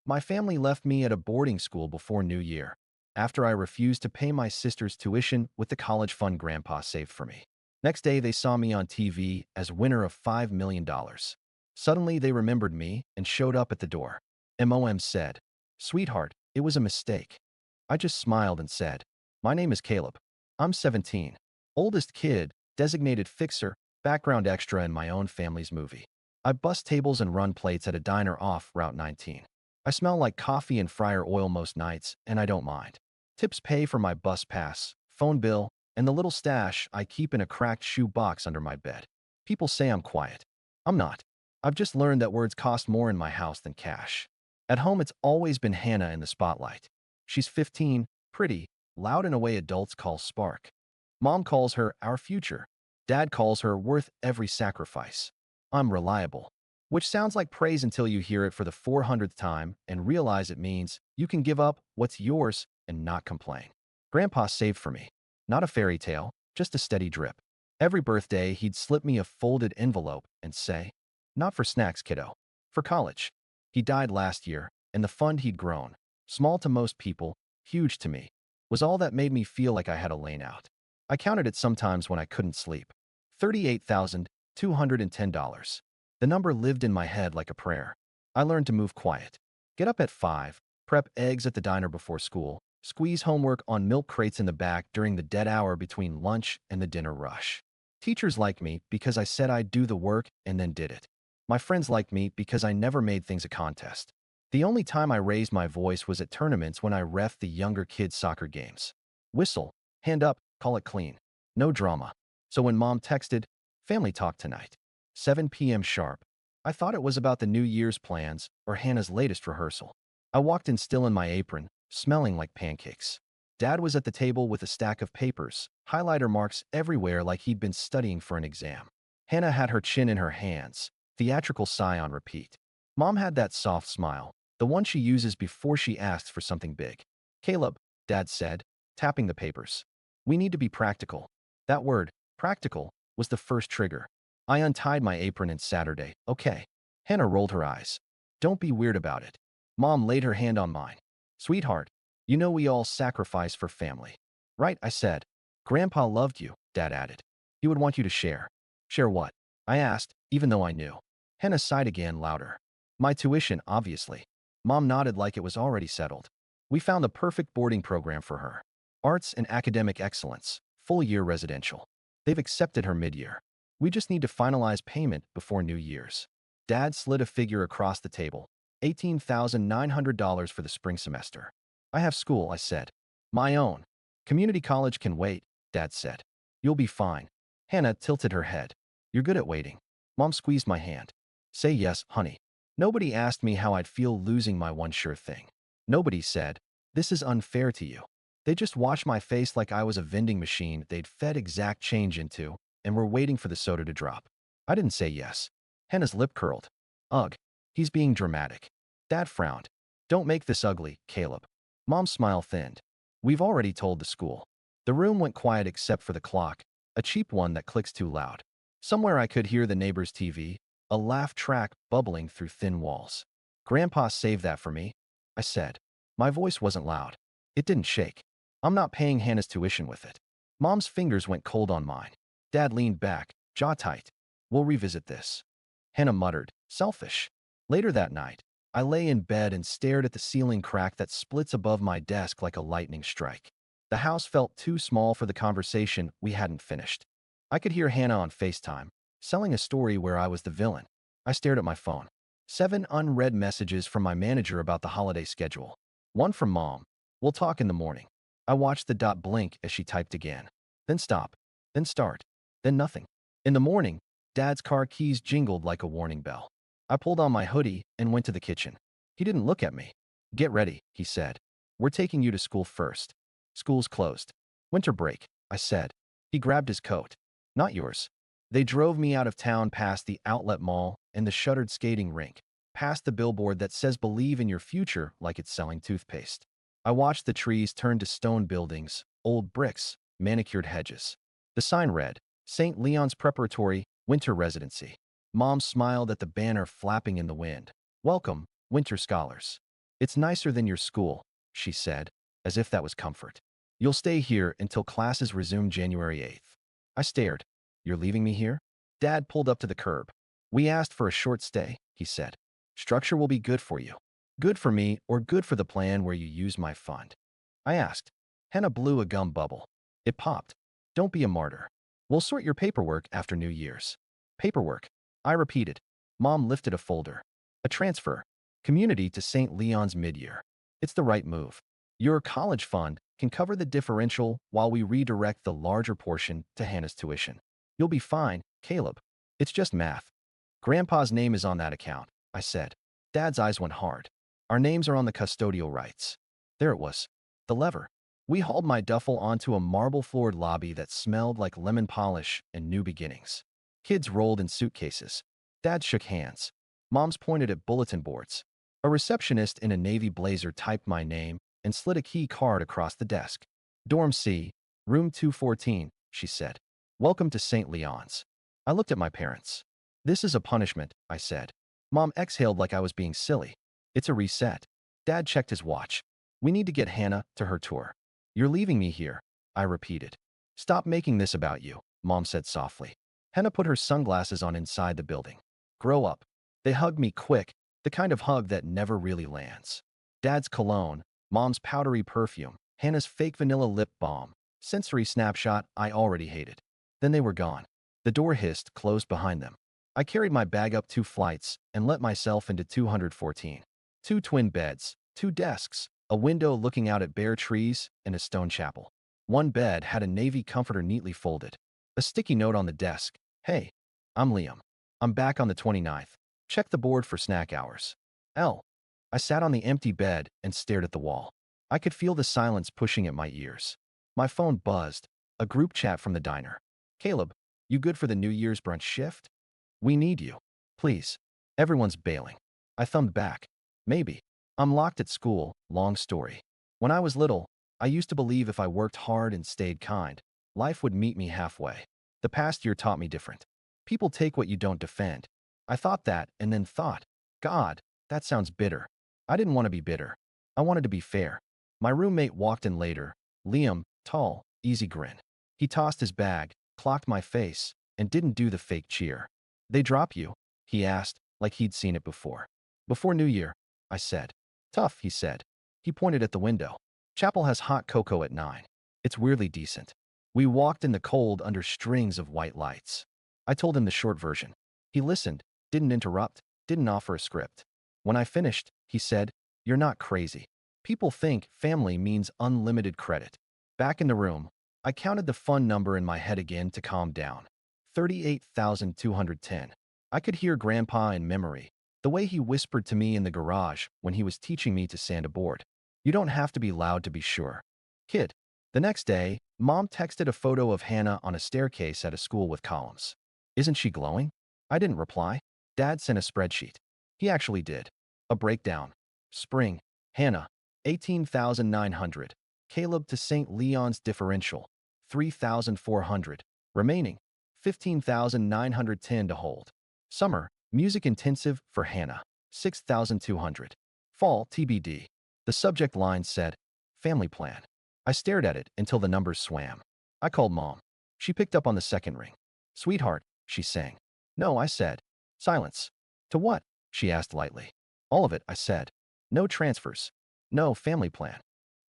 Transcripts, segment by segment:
My family left me at a boarding school before New Year, after I refused to pay my sister's tuition with the college fund Grandpa saved for me. Next day, they saw me on TV as winner of $5 million. Suddenly, they remembered me and showed up at the door. MOM said, "Sweetheart, it was a mistake." I just smiled and said, "My name is Caleb. I'm 17. Oldest kid, designated fixer, background extra in my own family's movie. I bust tables and run plates at a diner off Route 19. I smell like coffee and fryer oil most nights, and I don't mind. Tips pay for my bus pass, phone bill, and the little stash I keep in a cracked shoe box under my bed. People say I'm quiet. I'm not. I've just learned that words cost more in my house than cash. At home, it's always been Hannah in the spotlight. She's 15, pretty, loud in a way adults call spark. Mom calls her our future. Dad calls her worth every sacrifice. I'm reliable. Which sounds like praise until you hear it for the 400th time and realize it means you can give up what's yours and not complain. Grandpa saved for me. Not a fairy tale, just a steady drip. Every birthday, he'd slip me a folded envelope and say, "Not for snacks, kiddo. For college." He died last year, and the fund he'd grown, small to most people, huge to me, was all that made me feel like I had a lane out. I counted it sometimes when I couldn't sleep. $38,210. The number lived in my head like a prayer. I learned to move quiet. Get up at 5, prep eggs at the diner before school, squeeze homework on milk crates in the back during the dead hour between lunch and the dinner rush. Teachers liked me because I said I'd do the work and then did it. My friends liked me because I never made things a contest. The only time I raised my voice was at tournaments when I reffed the younger kids' soccer games. Whistle, hand up, call it clean. No drama. So when Mom texted, "Family talk tonight, 7 p.m. sharp," I thought it was about the New Year's plans or Hannah's latest rehearsal. I walked in still in my apron, smelling like pancakes. Dad was at the table with a stack of papers, highlighter marks everywhere like he'd been studying for an exam. Hannah had her chin in her hands, theatrical sigh on repeat. Mom had that soft smile, the one she uses before she asks for something big. "Caleb," Dad said, tapping the papers. "We need to be practical." That word, practical, was the first trigger. I untied my apron and Saturday. "Okay." Hannah rolled her eyes. "Don't be weird about it." Mom laid her hand on mine. "Sweetheart, you know we all sacrifice for family." "Right," I said. "Grandpa loved you," Dad added. "He would want you to share." "Share what?" I asked, even though I knew. Hannah sighed again, louder. "My tuition, obviously." Mom nodded like it was already settled. "We found the perfect boarding program for her. Arts and academic excellence, full-year residential. They've accepted her mid-year. We just need to finalize payment before New Year's." Dad slid a figure across the table. $18,900 for the spring semester. "I have school," I said. "My own. Community college can wait," Dad said. "You'll be fine." Hannah tilted her head. "You're good at waiting." Mom squeezed my hand. "Say yes, honey." Nobody asked me how I'd feel losing my one sure thing. Nobody said, "This is unfair to you." They just watched my face like I was a vending machine they'd fed exact change into and were waiting for the soda to drop. I didn't say yes. Hannah's lip curled. "Ugh, he's being dramatic." Dad frowned. "Don't make this ugly, Caleb." Mom's smile thinned. "We've already told the school." The room went quiet except for the clock, a cheap one that clicks too loud. Somewhere I could hear the neighbor's TV, a laugh track bubbling through thin walls. "Grandpa saved that for me," I said. My voice wasn't loud. It didn't shake. "I'm not paying Hannah's tuition with it." Mom's fingers went cold on mine. Dad leaned back, jaw tight. "We'll revisit this." Hannah muttered, "Selfish." Later that night, I lay in bed and stared at the ceiling crack that splits above my desk like a lightning strike. The house felt too small for the conversation we hadn't finished. I could hear Hannah on FaceTime, selling a story where I was the villain. I stared at my phone. 7 unread messages from my manager about the holiday schedule. One from Mom. "We'll talk in the morning." I watched the dot blink as she typed again. Then stop. Then start. Then nothing. In the morning, Dad's car keys jingled like a warning bell. I pulled on my hoodie and went to the kitchen. He didn't look at me. "Get ready," he said. "We're taking you to school first." "School's closed." "Winter break," I said. He grabbed his coat. "Not yours." They drove me out of town past the outlet mall and the shuttered skating rink, past the billboard that says "Believe in your future" like it's selling toothpaste. I watched the trees turn to stone buildings, old bricks, manicured hedges. The sign read, "St. Leon's Preparatory, Winter Residency." Mom smiled at the banner flapping in the wind. "Welcome, winter scholars." It's nicer than your school, she said, as if that was comfort. You'll stay here until classes resume January 8th. I stared. You're leaving me here? Dad pulled up to the curb. We asked for a short stay, he said. Structure will be good for you. Good for me or good for the plan where you use my fund? I asked. Hannah blew a gum bubble. It popped. Don't be a martyr. We'll sort your paperwork after New Year's. Paperwork. I repeated. Mom lifted a folder. A transfer. Community to St. Leon's mid-year. It's the right move. Your college fund can cover the differential while we redirect the larger portion to Hannah's tuition. You'll be fine, Caleb. It's just math. Grandpa's name is on that account, I said. Dad's eyes went hard. Our names are on the custodial rights. There it was. The lever. We hauled my duffel onto a marble-floored lobby that smelled like lemon polish and new beginnings. Kids rolled in suitcases. Dad shook hands. Moms pointed at bulletin boards. A receptionist in a navy blazer typed my name and slid a key card across the desk. Dorm C, room 214, she said. Welcome to St. Leon's. I looked at my parents. This is a punishment, I said. Mom exhaled like I was being silly. It's a reset. Dad checked his watch. We need to get Hannah to her tour. You're leaving me here, I repeated. Stop making this about you, Mom said softly. Hannah put her sunglasses on inside the building. Grow up. They hugged me quick, the kind of hug that never really lands. Dad's cologne, Mom's powdery perfume, Hannah's fake vanilla lip balm, sensory snapshot I already hated. Then they were gone. The door hissed, closed behind them. I carried my bag up 2 flights and let myself into 214. 2 twin beds, 2 desks, a window looking out at bare trees, and a stone chapel. One bed had a navy comforter neatly folded. A sticky note on the desk. Hey, I'm Liam. I'm back on the 29th. Check the board for snack hours. L. I sat on the empty bed and stared at the wall. I could feel the silence pushing at my ears. My phone buzzed. A group chat from the diner. Caleb, you good for the New Year's brunch shift? We need you. Please. Everyone's bailing. I thumbed back. Maybe. I'm locked at school, long story. When I was little, I used to believe if I worked hard and stayed kind, life would meet me halfway. The past year taught me different. People take what you don't defend. I thought that and then thought, God, that sounds bitter. I didn't want to be bitter. I wanted to be fair. My roommate walked in later. Liam, tall, easy grin. He tossed his bag, clocked my face, and didn't do the fake cheer. They drop you? He asked, like he'd seen it before. Before New Year, I said. Tough, he said. He pointed at the window. Chapel has hot cocoa at 9. It's weirdly decent. We walked in the cold under strings of white lights. I told him the short version. He listened, didn't interrupt, didn't offer a script. When I finished, he said, You're not crazy. People think family means unlimited credit. Back in the room, I counted the fund number in my head again to calm down. 38,210. I could hear Grandpa in memory, the way he whispered to me in the garage when he was teaching me to sand a board. You don't have to be loud to be sure. Kid. The next day, Mom texted a photo of Hannah on a staircase at a school with columns. Isn't she glowing? I didn't reply. Dad sent a spreadsheet. He actually did. A breakdown. Spring. Hannah. 18,900. Caleb to St. Leon's differential. 3,400. Remaining. 15,910 to hold. Summer. Music intensive for Hannah. 6,200. Fall. TBD. The subject line said, Family plan. I stared at it until the numbers swam. I called Mom. She picked up on the second ring. Sweetheart, she sang. No, I said. Silence. To what? She asked lightly. All of it, I said. No transfers. No family plan.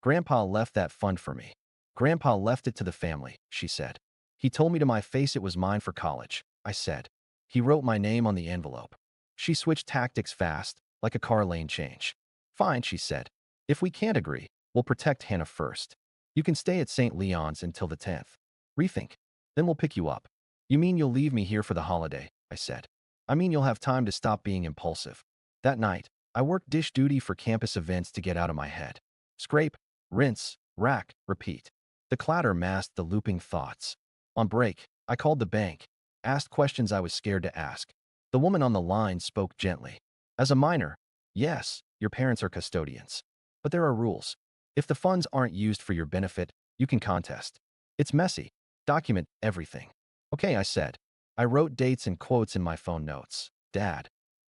Grandpa left that fund for me. Grandpa left it to the family, she said. He told me to my face it was mine for college, I said. He wrote my name on the envelope. She switched tactics fast, like a car lane change. Fine, she said. If we can't agree, we'll protect Hannah first. You can stay at St. Leon's until the 10th. Rethink. Then we'll pick you up. You mean you'll leave me here for the holiday, I said. I mean you'll have time to stop being impulsive. That night, I worked dish duty for campus events to get out of my head. Scrape, rinse, rack, repeat. The clatter masked the looping thoughts. On break, I called the bank, asked questions I was scared to ask. The woman on the line spoke gently. As a minor, yes, your parents are custodians. But there are rules. If the funds aren't used for your benefit, you can contest. It's messy. Document everything. Okay, I said. I wrote dates and quotes in my phone notes. Dad.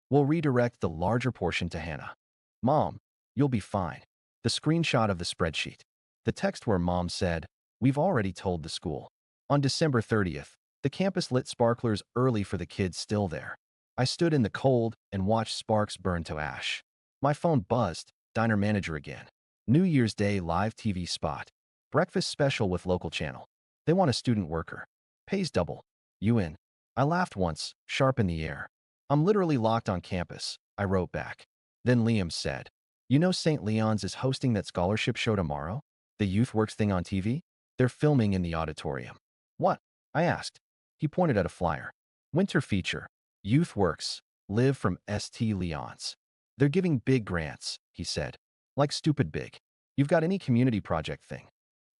We'll redirect the larger portion to Hannah. Mom. You'll be fine. The screenshot of the spreadsheet. The text where Mom said, "We've already told the school." On December 30th, the campus lit sparklers early for the kids still there. I stood in the cold and watched sparks burn to ash. My phone buzzed. Diner manager again. New Year's Day live TV spot. Breakfast special with local channel. They want a student worker. Pays double. You in? I laughed once, sharp in the air. I'm literally locked on campus, I wrote back. Then Liam said, "You know St. Leon's is hosting that scholarship show tomorrow? The YouthWorks thing on TV? They're filming in the auditorium." "What?" I asked. He pointed at a flyer. "Winter feature. YouthWorks. Live from St. Leon's. They're giving big grants," he said. "Like stupid big. You've got any community project thing?"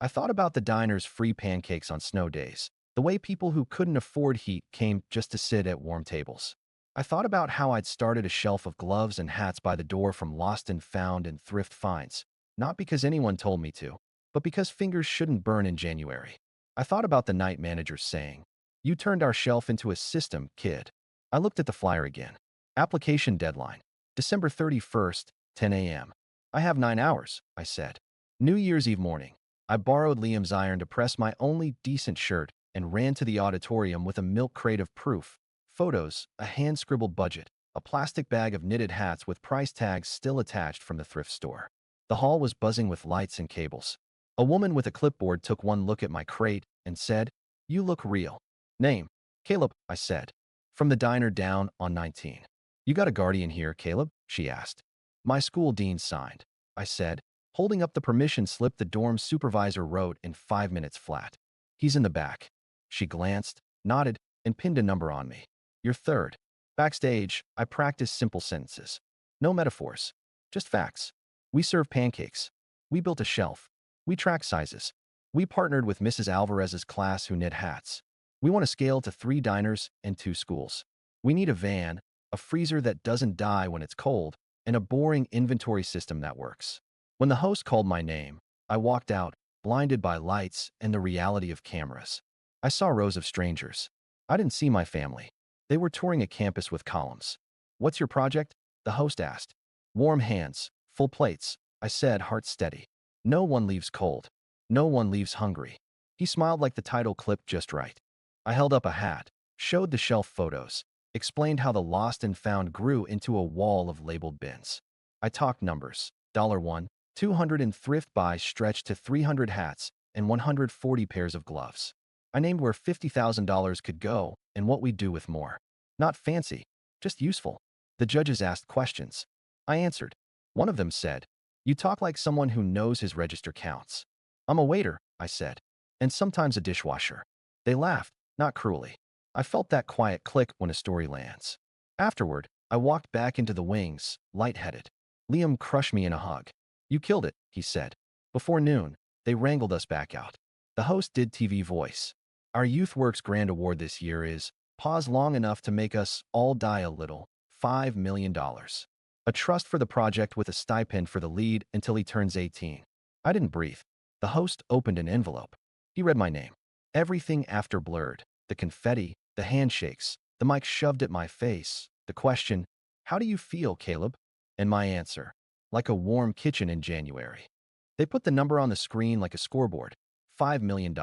I thought about the diner's free pancakes on snow days, the way people who couldn't afford heat came just to sit at warm tables. I thought about how I'd started a shelf of gloves and hats by the door from lost and found and thrift finds, not because anyone told me to, but because fingers shouldn't burn in January. I thought about the night manager saying, "You turned our shelf into a system, kid." I looked at the flyer again. Application deadline. December 31st, 10 a.m. "I have 9 hours," I said. New Year's Eve morning, I borrowed Liam's iron to press my only decent shirt and ran to the auditorium with a milk crate of proof, photos, a hand-scribbled budget, a plastic bag of knitted hats with price tags still attached from the thrift store. The hall was buzzing with lights and cables. A woman with a clipboard took one look at my crate and said, "You look real." "Name?" "Caleb," I said. "From the diner down on 19. "You got a guardian here, Caleb?" she asked. "My school dean signed," I said, holding up the permission slip the dorm supervisor wrote in 5 minutes flat. "He's in the back." She glanced, nodded, and pinned a number on me. "You're third." Backstage, I practiced simple sentences. No metaphors, just facts. "We serve pancakes. We built a shelf. We track sizes. We partnered with Mrs. Alvarez's class who knit hats. We want to scale to 3 diners and 2 schools. We need a van, a freezer that doesn't die when it's cold, and a boring inventory system that works." When the host called my name, I walked out, blinded by lights and the reality of cameras. I saw rows of strangers. I didn't see my family. They were touring a campus with columns. "What's your project?" the host asked. "Warm hands, full plates," I said, heart steady. "No one leaves cold. No one leaves hungry." He smiled like the title clipped just right. I held up a hat, showed the shelf photos, explained how the lost and found grew into a wall of labeled bins. I talked numbers. $1, 200 in thrift buys stretched to 300 hats and 140 pairs of gloves. I named where $50,000 could go and what we'd do with more. Not fancy, just useful. The judges asked questions. I answered. One of them said, "You talk like someone who knows his register counts." "I'm a waiter," I said, "and sometimes a dishwasher." They laughed, not cruelly. I felt that quiet click when a story lands. Afterward, I walked back into the wings, lightheaded. Liam crushed me in a hug. "You killed it," he said. Before noon, they wrangled us back out. The host did TV voice. "Our YouthWorks Grand Award this year is, pause long enough to make us all die a little, $5 million. A trust for the project with a stipend for the lead until he turns 18. I didn't breathe. The host opened an envelope. He read my name. Everything after blurred. The confetti, the handshakes, the mic shoved at my face, the question, "How do you feel, Caleb?" And my answer, "Like a warm kitchen in January." They put the number on the screen like a scoreboard, $5 million.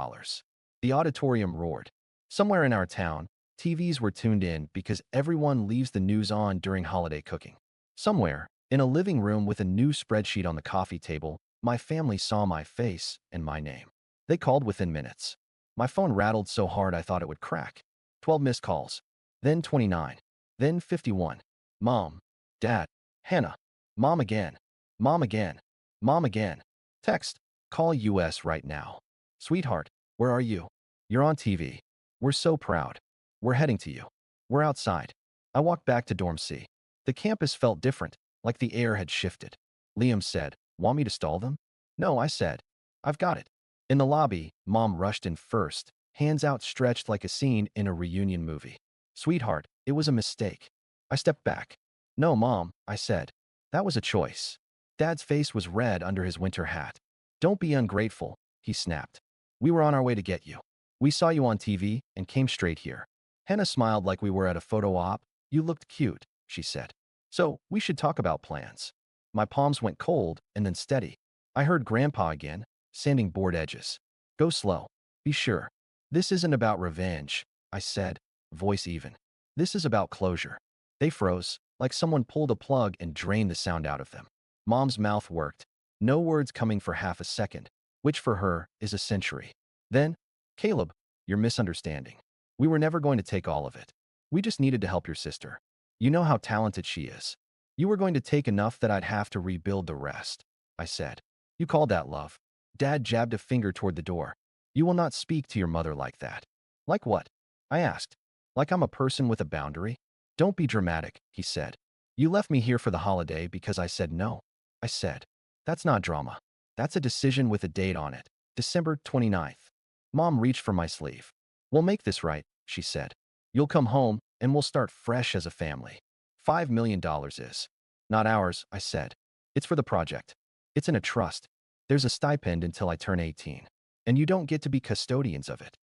The auditorium roared. Somewhere in our town, TVs were tuned in because everyone leaves the news on during holiday cooking. Somewhere, in a living room with a new spreadsheet on the coffee table, my family saw my face and my name. They called within minutes. My phone rattled so hard I thought it would crack. 12 missed calls. Then 29. Then 51. Mom. Dad. Hannah. Mom again. Mom again. Mom again. Text. Call US right now. Sweetheart, where are you? You're on TV. We're so proud. We're heading to you. We're outside. I walked back to Dorm C. The campus felt different, like the air had shifted. Liam said, "Want me to stall them?" "No," I said. "I've got it." In the lobby, Mom rushed in first, hands outstretched like a scene in a reunion movie. "Sweetheart, it was a mistake." I stepped back. "No, Mom," I said. "That was a choice." Dad's face was red under his winter hat. "Don't be ungrateful," he snapped. "We were on our way to get you. We saw you on TV and came straight here." Hannah smiled like we were at a photo op. "You looked cute," she said. "So, we should talk about plans." My palms went cold and then steady. I heard Grandpa again, sanding board edges. Go slow. Be sure. This isn't about revenge, I said, voice even. This is about closure. They froze, like someone pulled a plug and drained the sound out of them. Mom's mouth worked, no words coming for half a second, which for her is a century. Then, Caleb, you're misunderstanding. We were never going to take all of it. We just needed to help your sister. You know how talented she is. You were going to take enough that I'd have to rebuild the rest, I said. You called that love. Dad jabbed a finger toward the door. You will not speak to your mother like that. Like what? I asked. Like I'm a person with a boundary? Don't be dramatic, he said. You left me here for the holiday because I said no. I said. That's not drama. That's a decision with a date on it. December 29th. Mom reached for my sleeve. We'll make this right, she said. You'll come home, and we'll start fresh as a family. $5 million is. Not ours, I said. It's for the project. It's in a trust. There's a stipend until I turn 18. And you don't get to be custodians of it.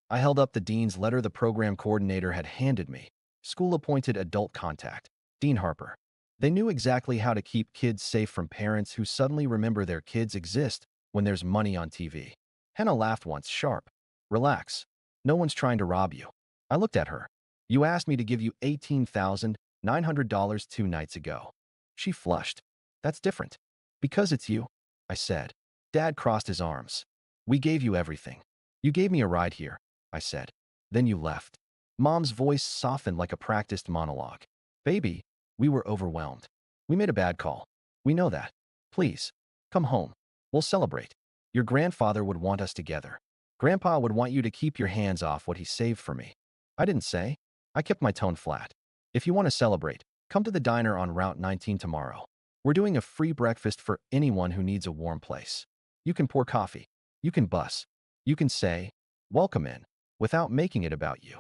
I held up the dean's letter the program coordinator had handed me. School-appointed adult contact. Dean Harper. They knew exactly how to keep kids safe from parents who suddenly remember their kids exist when there's money on TV. Hannah laughed once, sharp. Relax. No one's trying to rob you. I looked at her. You asked me to give you $18,900 2 nights ago. She flushed. That's different. Because it's you, I said. Dad crossed his arms. We gave you everything. You gave me a ride here, I said. Then you left. Mom's voice softened like a practiced monologue. Baby, we were overwhelmed. We made a bad call. We know that. Please, come home. We'll celebrate. Your grandfather would want us together. Grandpa would want you to keep your hands off what he saved for me. I didn't say. I kept my tone flat. If you want to celebrate, come to the diner on Route 19 tomorrow. We're doing a free breakfast for anyone who needs a warm place. You can pour coffee. You can bus. You can say, welcome in, without making it about you.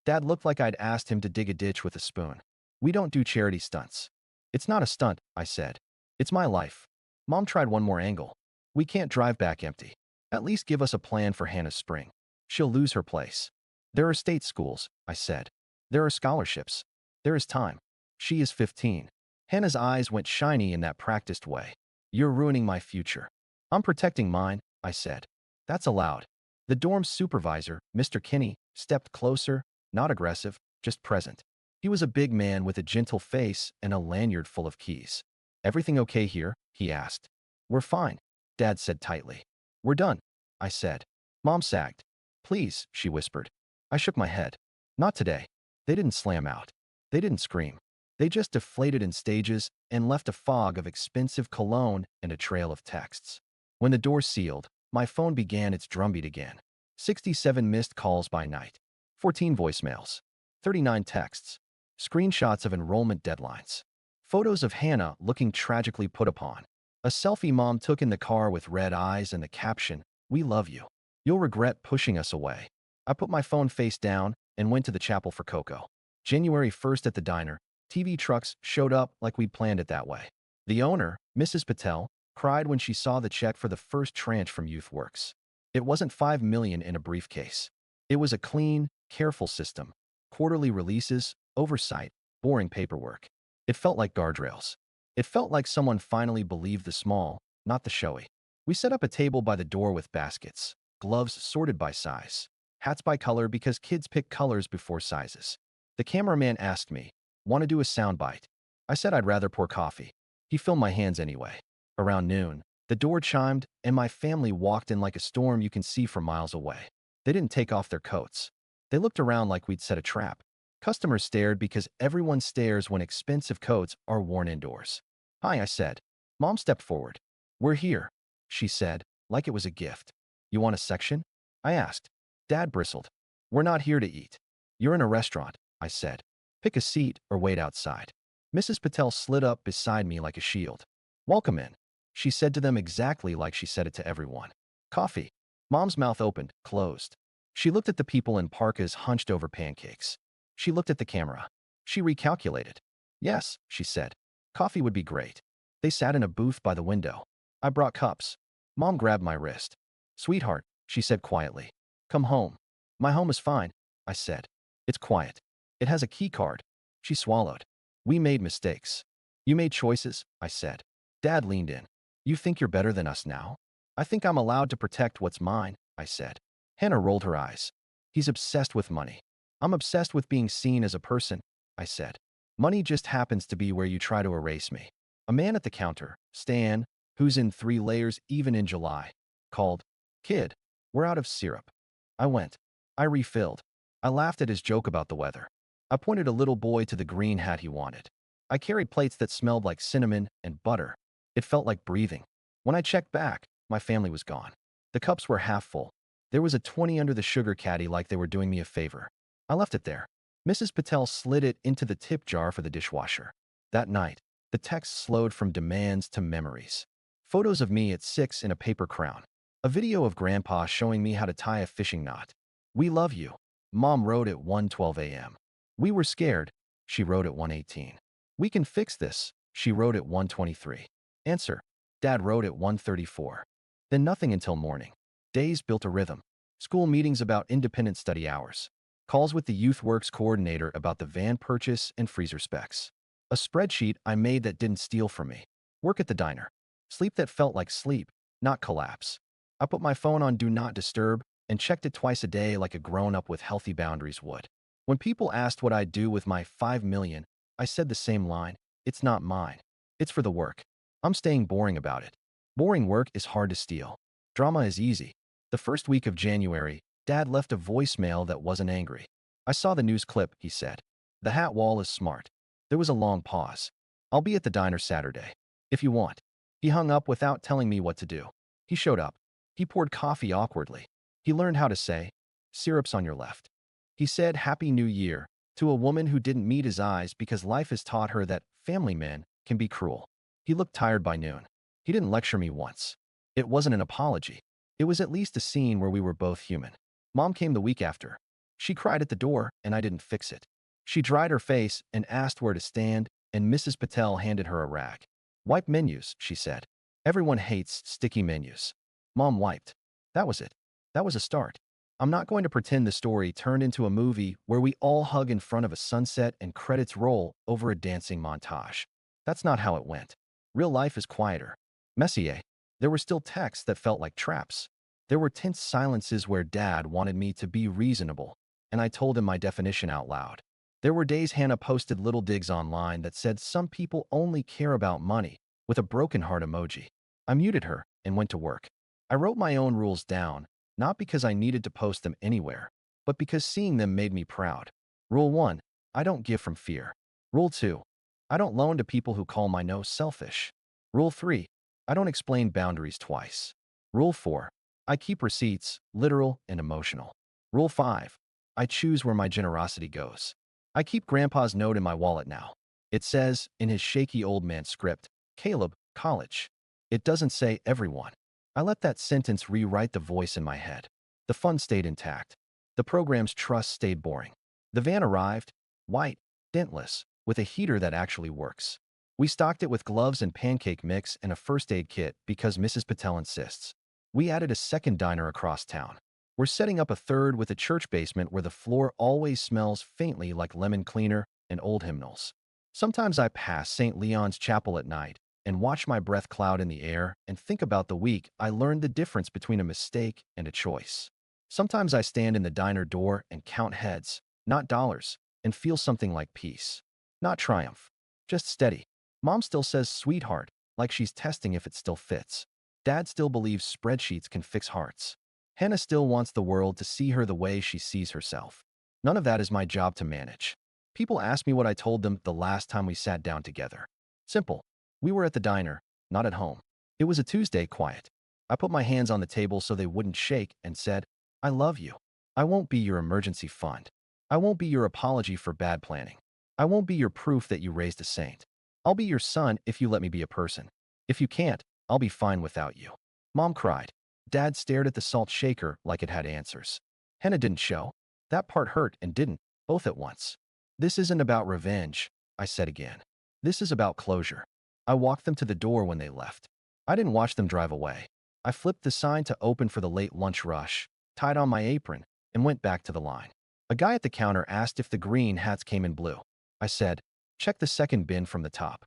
Dad looked like I'd asked him to dig a ditch with a spoon. We don't do charity stunts. It's not a stunt, I said. It's my life. Mom tried one more angle. We can't drive back empty. At least give us a plan for Hannah's spring. She'll lose her place. There are state schools, I said. There are scholarships. There is time. She is 15. Hannah's eyes went shiny in that practiced way. You're ruining my future. I'm protecting mine, I said. That's allowed. The dorm's supervisor, Mr. Kinney, stepped closer, not aggressive, just present. He was a big man with a gentle face and a lanyard full of keys. Everything okay here? He asked. We're fine, Dad said tightly. We're done, I said. Mom sagged. Please, she whispered. I shook my head. Not today. They didn't slam out. They didn't scream. They just deflated in stages and left a fog of expensive cologne and a trail of texts. When the door sealed, my phone began its drumbeat again. 67 missed calls by night. 14 voicemails. 39 texts. Screenshots of enrollment deadlines. Photos of Hannah looking tragically put upon. A selfie Mom took in the car with red eyes and the caption, "We love you. You'll regret pushing us away." I put my phone face down and went to the chapel for cocoa. January 1st at the diner, TV trucks showed up like we'd planned it that way. The owner, Mrs. Patel, cried when she saw the check for the first tranche from YouthWorks. It wasn't $5 million in a briefcase. It was a clean, careful system. Quarterly releases, oversight, boring paperwork. It felt like guardrails. It felt like someone finally believed the small, not the showy. We set up a table by the door with baskets, gloves sorted by size, hats by color because kids pick colors before sizes. The cameraman asked me, "Want to do a soundbite?" I said I'd rather pour coffee. He filmed my hands anyway. Around noon, the door chimed and my family walked in like a storm you can see from miles away. They didn't take off their coats. They looked around like we'd set a trap. Customers stared because everyone stares when expensive coats are worn indoors. "Hi," I said. Mom stepped forward. "We're here," she said, like it was a gift. "You want a section?" I asked. Dad bristled. "We're not here to eat. You're in a restaurant," I said. "Pick a seat or wait outside." Mrs. Patel slid up beside me like a shield. "Welcome in," she said to them exactly like she said it to everyone. "Coffee." Mom's mouth opened, closed. She looked at the people in parkas hunched over pancakes. She looked at the camera. She recalculated. "Yes," she said. "Coffee would be great." They sat in a booth by the window. I brought cups. Mom grabbed my wrist. "Sweetheart," she said quietly. "Come home." "My home is fine," I said. "It's quiet. It has a key card." She swallowed. "We made mistakes." "You made choices," I said. Dad leaned in. You think you're better than us now? I think I'm allowed to protect what's mine, I said. Hannah rolled her eyes. He's obsessed with money. I'm obsessed with being seen as a person, I said. Money just happens to be where you try to erase me. A man at the counter, Stan, who's in 3 layers even in July, called, Kid, we're out of syrup. I went. I refilled. I laughed at his joke about the weather. I pointed a little boy to the green hat he wanted. I carried plates that smelled like cinnamon and butter. It felt like breathing. When I checked back, my family was gone. The cups were half full. There was a 20 under the sugar caddy like they were doing me a favor. I left it there. Mrs. Patel slid it into the tip jar for the dishwasher. That night, the text slowed from demands to memories. Photos of me at 6 in a paper crown. A video of Grandpa showing me how to tie a fishing knot. We love you. Mom wrote at 1:12 a.m. We were scared. She wrote at 1:18. We can fix this. She wrote at 1:23. Answer. Dad wrote at 1:34. Then nothing until morning. Days built a rhythm. School meetings about independent study hours. Calls with the Youth Works coordinator about the van purchase and freezer specs. A spreadsheet I made that didn't steal from me. Work at the diner. Sleep that felt like sleep, not collapse. I put my phone on Do Not Disturb and checked it twice a day like a grown-up with healthy boundaries would. When people asked what I'd do with my 5 million, I said the same line. It's not mine. It's for the work. I'm staying boring about it. Boring work is hard to steal. Drama is easy. The first week of January, Dad left a voicemail that wasn't angry. I saw the news clip, he said. The hat wall is smart. There was a long pause. I'll be at the diner Saturday. If you want. He hung up without telling me what to do. He showed up. He poured coffee awkwardly. He learned how to say, syrup's on your left. He said Happy New Year to a woman who didn't meet his eyes because life has taught her that family men can be cruel. He looked tired by noon. He didn't lecture me once. It wasn't an apology. It was at least a scene where we were both human. Mom came the week after. She cried at the door, and I didn't fix it. She dried her face and asked where to stand, and Mrs. Patel handed her a rag. Wipe menus, she said. Everyone hates sticky menus. Mom wiped. That was it. That was a start. I'm not going to pretend the story turned into a movie where we all hug in front of a sunset and credits roll over a dancing montage. That's not how it went. Real life is quieter. Messier. There were still texts that felt like traps. There were tense silences where Dad wanted me to be reasonable, and I told him my definition out loud. There were days Hannah posted little digs online that said some people only care about money, with a broken heart emoji. I muted her and went to work. I wrote my own rules down, not because I needed to post them anywhere, but because seeing them made me proud. Rule 1. I don't give from fear. Rule 2. I don't loan to people who call my no selfish. Rule 3. I don't explain boundaries twice. Rule 4. I keep receipts, literal and emotional. Rule 5. I choose where my generosity goes. I keep Grandpa's note in my wallet now. It says, in his shaky old man script, Caleb, college. It doesn't say everyone. I let that sentence rewrite the voice in my head. The fun stayed intact. The program's trust stayed boring. The van arrived, white, dentless, with a heater that actually works. We stocked it with gloves and pancake mix and a first aid kit because Mrs. Patel insists. We added a second diner across town. We're setting up a third with a church basement where the floor always smells faintly like lemon cleaner and old hymnals. Sometimes I pass St. Leon's Chapel at night and watch my breath cloud in the air and think about the week I learned the difference between a mistake and a choice. Sometimes I stand in the diner door and count heads, not dollars, and feel something like peace. Not triumph, just steady. Mom still says sweetheart, like she's testing if it still fits. Dad still believes spreadsheets can fix hearts. Hannah still wants the world to see her the way she sees herself. None of that is my job to manage. People ask me what I told them the last time we sat down together. Simple. We were at the diner, not at home. It was a Tuesday, quiet. I put my hands on the table so they wouldn't shake and said, I love you. I won't be your emergency fund. I won't be your apology for bad planning. I won't be your proof that you raised a saint. I'll be your son if you let me be a person. If you can't, I'll be fine without you. Mom cried. Dad stared at the salt shaker like it had answers. Hannah didn't show. That part hurt and didn't, both at once. This isn't about revenge, I said again. This is about closure. I walked them to the door when they left. I didn't watch them drive away. I flipped the sign to open for the late lunch rush, tied on my apron, and went back to the line. A guy at the counter asked if the green hats came in blue. I said, check the second bin from the top.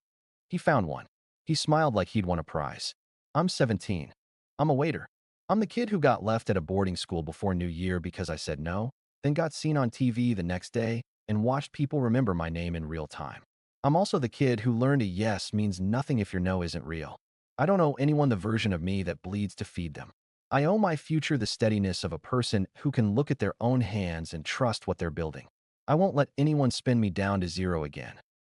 He found one. He smiled like he'd won a prize. I'm 17. I'm a waiter. I'm the kid who got left at a boarding school before New Year because I said no, then got seen on TV the next day and watched people remember my name in real time. I'm also the kid who learned a yes means nothing if your no isn't real. I don't owe anyone the version of me that bleeds to feed them. I owe my future the steadiness of a person who can look at their own hands and trust what they're building. I won't let anyone spin me down to zero again.